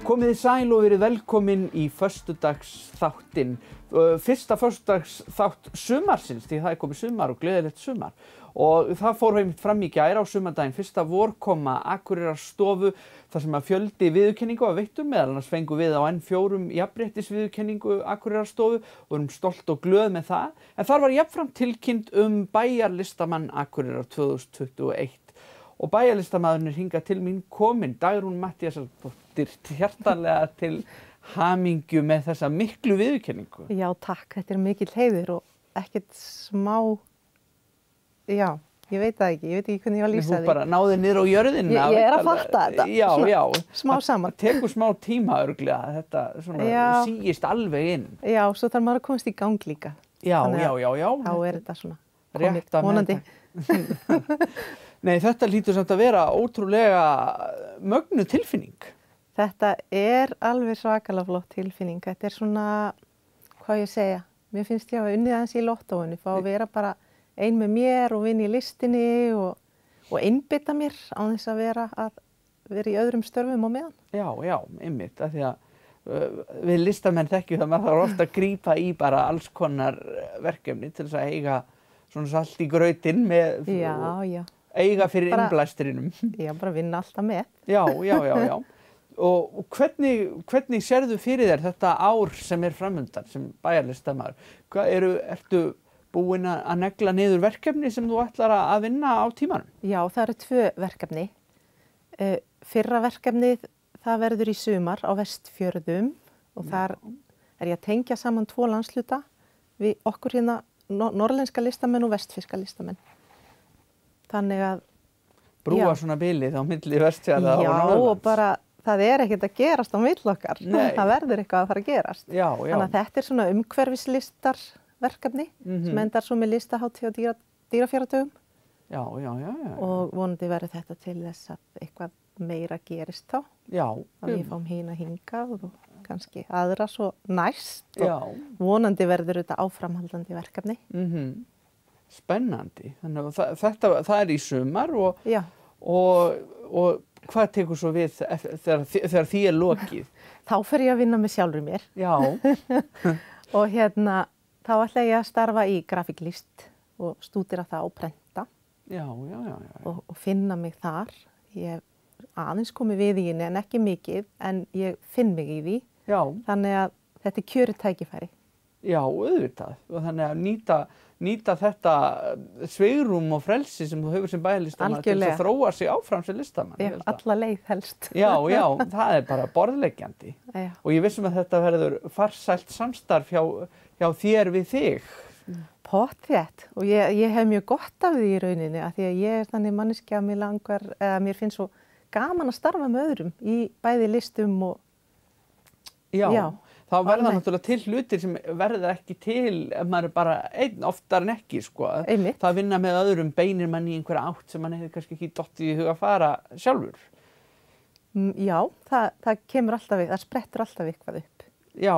Komið þið sæl og verið velkomin í föstudagsþáttinn. Fyrsta föstudagsþátt sumarsins, því það komið sumar og gleðilegt sumar. Og það fór einmitt fram í gær á sumardaginn, fyrsta vorkoma Akureyrarstofu, þar sem að fjöldi viðurkenningu var veittur, meðal annars fengum við á N4 jafnréttisviðurkenningu Akureyrarstofu og erum stolt og glöð með það. En þar var jafnframt tilkynnt bæjarlistamann Akureyrar 2021. Og bæjarlistamaðurinn hingað til mín kominn, Dagrún Matthíasardóttir, hjartanlega til hamingju með þessa miklu viðurkenningu. Já, takk. Þetta mikill heiður og ekkert smá, já, ég veit það ekki. Ég veit ekki hvernig ég var að lýsa því. Þú bara náðir niður á jörðina. Ég að fatta þetta. Já, svona, já. Smá saman. Það tekur smá tíma örugglega, þetta svona sígist alveg inn. Já, svo þarf maður að komast í gang líka. Já. Þá þetta svona komið, vonandi. Nei, þetta hlýtur samt að vera ótrúlega mögnuð tilfinning. Þetta alveg svakalega flott tilfinning. Þetta svona, hvað ég segja, mér finnst ég að unnið aðeins í lottóinu, fá að vera bara ein með mér og vinna í listinni og einbytta mér án þess að vera í öðrum störfum á meðan. Já, einmitt, af því að við listamenn þekkjum það, maður þarf ofta að grípa í bara alls konar verkefni til þess að eiga svona salt í grautinn með eiga fyrir innblæstrinum. Já, bara vinna alltaf með. Já. Og hvernig sérðu fyrir þér þetta ár sem framundan sem bæjarlistamaður? Ertu búin að negla niður verkefni sem þú ætlar að vinna á tímanum? Já, það eru 2 verkefni. Fyrra verkefnið, það verður í sumar á Vestfjörðum og þar ég að tengja saman 2 landshluta við okkur hérna norrlenska listamenn og vestfirska listamenn. Þannig að brúa svona bilið á milli Vestfjarða og Norðurlands. Já, og bara það ekkert að gerast á milli okkar. Það verður eitthvað að fara að gerast. Já. Þannig að þetta svona umhverfislistarverkefni sem endar svo með listahátíð á dýrafjarðardögum. Já. Og vonandi verður þetta til þess að eitthvað meira gerist þá. Já. Að við fáum hina hingað og kannski aðra svo næst. Og vonandi verður þetta áframhaldandi verkefni. Spennandi. Þannig að það í sumar og hvað tekur svo við þegar því lokið? Þá fer ég að vinna með sjálfur mér. Já. Og þá ætla ég að starfa í grafíklist og stúdera það og prenta. Já. Og finna mig þar. Ég hef aðeins komið við í henni en ekki mikið, en ég finn mig í því. Já. Þannig að þetta kjörið tækifæri. Já, auðvitað. Og þannig að nýta þetta svigrúm og frelsi sem þú hefur sem bæjarlistamann til að þróa sig áfram sem listamann. Já, alla leið helst. Já, það bara borðleggjandi. Já. Og ég vissum að þetta verður farsælt samstarf hjá þér við þig. Pottþétt. Og ég hef mjög gott af því í rauninni, af því að ég þannig manneskja að mér finnst svo gaman að starfa með öðrum í bæði listum og Já. Þá verða náttúrulega til hlutir sem verða ekki til ef maður bara einn, oftar en ekki, sko. Einmitt. Það vinna með öðrum beinir mann í einhverja átt sem mann hefur kannski ekki dottið í huga að fara sjálfur. Já, það kemur alltaf það sprettur alltaf eitthvað upp. Já,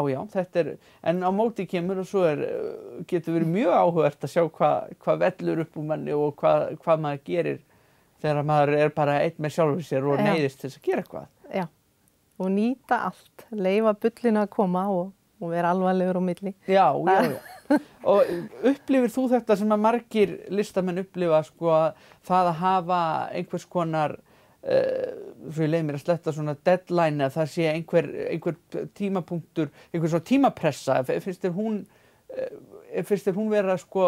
en á móti kemur og svo getur verið mjög áhugavert að sjá hvað vellur upp úr manni og hvað maður gerir þegar maður bara einn með sjálfur sér og neyðist til þess að gera eitthvað. Já. Og nýta allt, leyfa bullinu að koma og vera alvarlegur á milli. Já. Og upplifir þú þetta sem að margir listamenn upplifa, sko, það að hafa einhvers konar, svo ég leið mér að sletta svona deadline, að það sé einhver tímapunktur, einhver svona tímapressa, finnst þér hún vera, sko,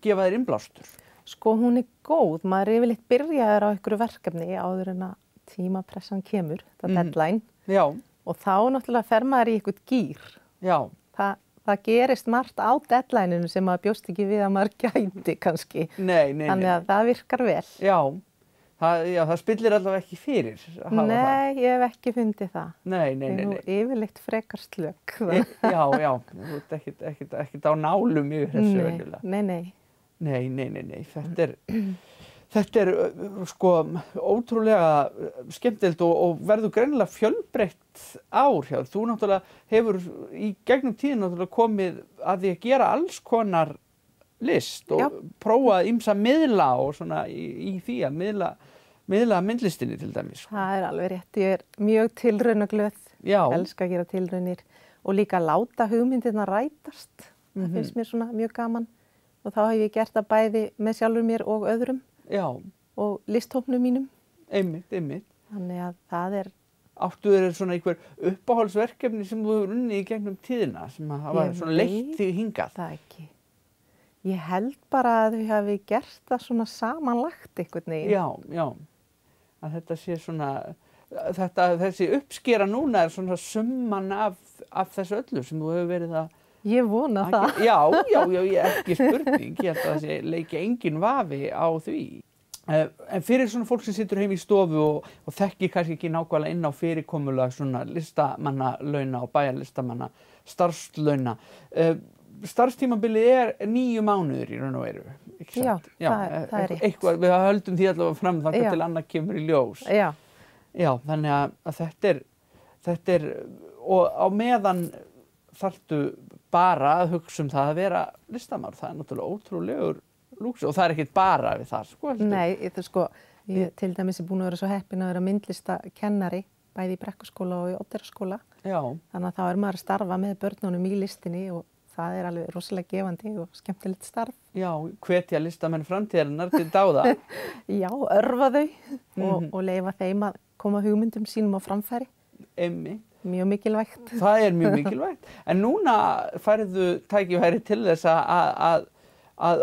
gefa þér innblástur? Sko, hún góð, maður yfirleitt byrjaður á einhverju verkefni áður en að tímapressan kemur, þetta deadline. Já. Og þá náttúrulega fer maður í eitthvað gír. Já. Það gerist margt á deadlineinu sem maður bjóst ekki við að maður gæti kannski. Nei. Þannig að það virkar vel. Já. Það spillir allavega ekki fyrir að hafa það. Nei, ég hef ekki fundið það. Nei. Nú yfirleitt frekar slök. Já. Þú ert ekkert á nálum yfir þessu venjulega. Nei. Þetta sko ótrúlega skemmtilegt og verður greinilega fjölbreytt ár hjá þér. Þú náttúrulega hefur í gegnum tíðin náttúrulega komið að því að gera alls konar list og prófað ýmsa miðla og svona í því að miðla myndlistinni til dæmis. Það alveg rétt. Ég mjög tilraunaglöð Já. elska að gera tilraunir og líka láta hugmyndirna rætast. Það finnst mér svona mjög gaman og þá hef ég gert það bæði með sjálfur mér og öðrum Já, og listhópnum mínum. einmitt. Þannig að það er Áttu þér svona einhver uppáhaldsverkefni sem þú hefur unnið í gegnum tíðina sem að hafa Ég svona leitt þig hingað? það ekki. Ég held bara að þau hafi gert það svona samanlagt einhvern veginn. Já. Að þetta sé svona, þessi uppskera núna er svona summan af þessu öllu sem þú hefur verið að... Ég vona það. Já, ekki spurning. Ég held að það sé leiki engin vafi á því. En fyrir svona fólk sem situr heim í stofu og þekkir kannski ekki nákvæmlega inn á fyrirkomulag svona listamannalauna og bæjarlistamanna starfslauna. Starfstímabilið er 9 mánuðir í raun og veru. Já, það er rétt. Eitthvað, við höldum því allavega fram þangað til annað kemur í ljós. Já, þannig að þetta er, og á meðan þarftu bara að hugsa það að vera listamár. Það er náttúrulega ótrúlegur lúxus og það er ekkert bara við það, sko. Nei, ég til dæmis er búin að vera svo heppin að vera myndlistakennari, bæði í Brekkuskóla og í Oddeyraskóla. Já. Þannig að þá er maður að starfa með börnunum í listinni og það er alveg rosalega gefandi og skemmtilegt starf. Já, hvetja listamenn framtíðarinnar til dáða. Já, örfa þau og leyfa þeim að koma hugmyndum sínum á framfæri. Einmitt. Mjög mikilvægt. Það er mjög mikilvægt. En núna færðu tækifæri til þess að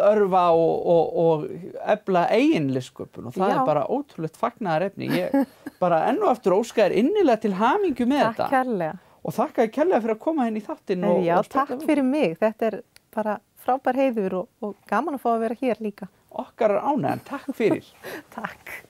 örfa og efla eigin listsköpun og það er bara ótrúlegt fagnaðarefni. Ég bara enn og aftur óska þér innilega til hamingju með þetta. Takk kærlega. Og þakka þér kærlega fyrir að koma inn í þáttinn. Já, takk fyrir mig. Þetta er bara frábær heiður og gaman að fá að vera hér líka. Okkar er ánægjan. Takk fyrir. Takk.